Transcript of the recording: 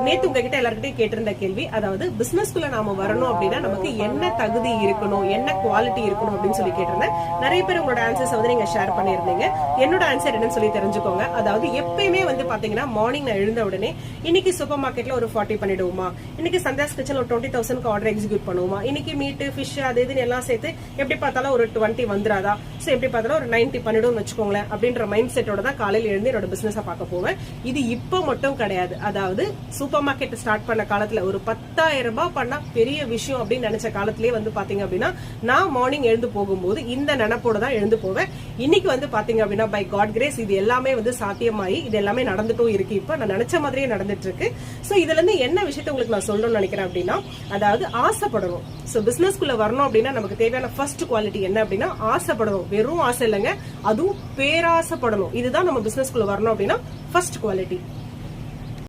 நேத்து உங்ககிட்ட எல்லார்கிட்டயும் கேட்டிருந்த கேள்வி, அதாவது பிசினஸ்க்குள்ள நாம வரணும் அப்படின்னா நமக்கு என்ன தகுதி இருக்கணும், என்ன குவாலிட்டி இருக்கணும் அப்படின்னு சொல்லி கேட்டிருந்தேன். நிறைய பேர் உங்களோட ஆன்சர்ஸ் வந்து நீங்க ஷேர் பண்ணிருந்தீங்க. என்னோட ஆன்சர் என்னன்னு சொல்லி தெரிஞ்சுக்கோங்க. அதாவது எப்பயுமே வந்து பாத்தீங்கன்னா மார்னிங் நான் எழுந்த உடனே இன்னைக்கு சூப்பர் மார்க்கெட்ல ஒரு 40 பண்ணிடுவோமா, இன்னைக்கு சந்தாஸ் கிச்சன் ஒரு 20,000 ஆர்டர் எக்ஸிக்யூட் பண்ணுவோமா, இன்னைக்கு மீட் ஃபிஷ் அது இதுன்னு எல்லாம் சேர்த்து எப்படி பார்த்தாலும் ஒரு 20 வந்துராதா, சோ எப்படி பார்த்தாலும் ஒரு 90 பண்ணிடும்னு வச்சுக்கோங்களேன் அப்படின்ற மைண்ட் செட்டோட தான் காலையில எழுந்து என்னோட பிசினஸ் பார்க்க போவேன். இது இப்ப மட்டும் கிடையாது. அதாவது சூப்பர் மார்க்கெட் ஸ்டார்ட் பண்ண காலத்துல ஒரு 10,000 ரூபாய் பண்ணா பெரிய விஷயம் அப்படின்னு நினைச்ச காலத்திலேயே வந்து பாத்தீங்க அப்படின்னா நான் மார்னிங் எழுந்து போகும்போது இந்த நினைப்போட தான் எழுந்து போவேன். இன்னைக்கு வந்து பாத்தீங்க அப்படின்னா பை காட் கிரேஸ் இது எல்லாமே வந்து சாத்தியமாயி இது எல்லாமே நடந்துட்டும் இருக்கு. இப்ப நான் நினைச்ச மாதிரியே நடந்துட்டு இருக்கு. சோ இதுல இருந்து என்ன விஷயத்த உங்களுக்கு நான் சொல்லணும்னு நினைக்கிறேன் அப்படின்னா, அதாவது ஆசைப்படணும். சோ பிசினஸ்க்குள்ள வரணும் அப்படின்னா நமக்கு தேவையான ஃபர்ஸ்ட் குவாலிட்டி என்ன அப்படின்னா ஆசைப்படணும். வெறும் ஆசை இல்லைங்க, அதுவும் பேராசைப்படணும். இதுதான் நம்ம பிசினஸ்க்குள்ள வரணும் அப்படின்னா ஃபர்ஸ்ட் குவாலிட்டி.